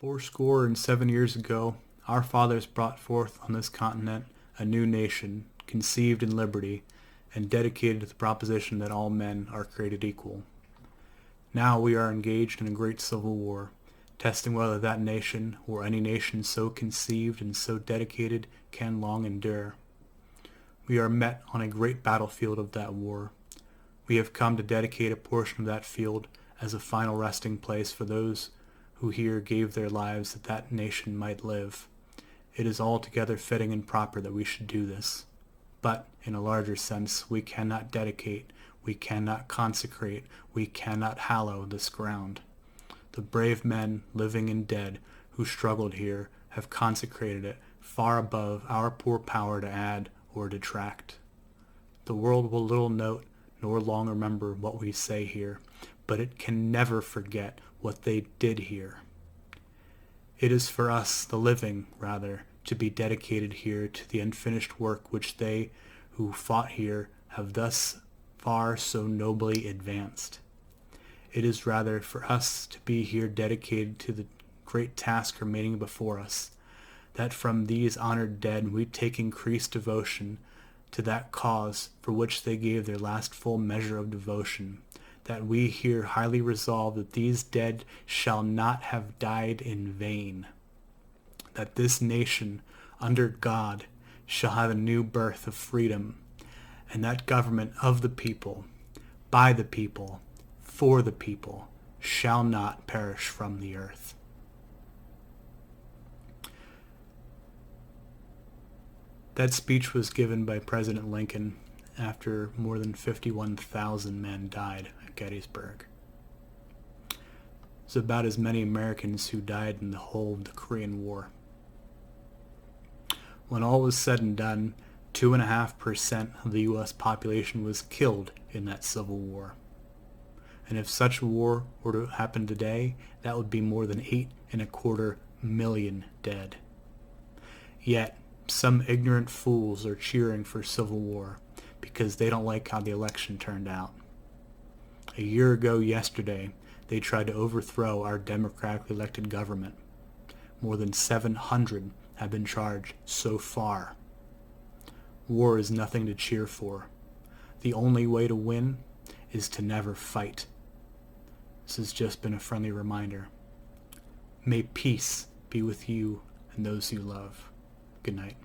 407 years ago, our fathers brought forth on this continent a new nation, conceived in liberty, and dedicated to the proposition that all men are created equal. Now we are engaged in a great civil war, testing whether that nation, or any nation so conceived and so dedicated, can long endure. We are met on a great battlefield of that war. We have come to dedicate a portion of that field as a final resting place for those who here gave their lives that that nation might live. It is altogether fitting and proper that we should do this. But, in a larger sense, we cannot dedicate, we cannot consecrate, we cannot hallow this ground. The brave men, living and dead, who struggled here, have consecrated it far above our poor power to add or detract. The world will little note nor long remember what we say here, but it can never forget what they did here. It is for us, the living, rather, to be dedicated here to the unfinished work which they who fought here have thus far so nobly advanced. It is rather for us to be here dedicated to the great task remaining before us, that from these honored dead we take increased devotion to that cause for which they gave their last full measure of devotion, that we here highly resolve that these dead shall not have died in vain, that this nation, under God, shall have a new birth of freedom, and that government of the people, by the people, for the people, shall not perish from the earth. That speech was given by President Lincoln after more than 51,000 men died at Gettysburg. It's about as many Americans who died in the whole of the Korean War. When all was said and done, 2.5% of the U.S. population was killed in that Civil War. And if such a war were to happen today, that would be more than 8.25 million dead. Yet, some ignorant fools are cheering for civil war because they don't like how the election turned out. A year ago yesterday, they tried to overthrow our democratically elected government. More than 700 have been charged so far. War is nothing to cheer for. The only way to win is to never fight. This has just been a friendly reminder. May peace be with you and those you love. Good night.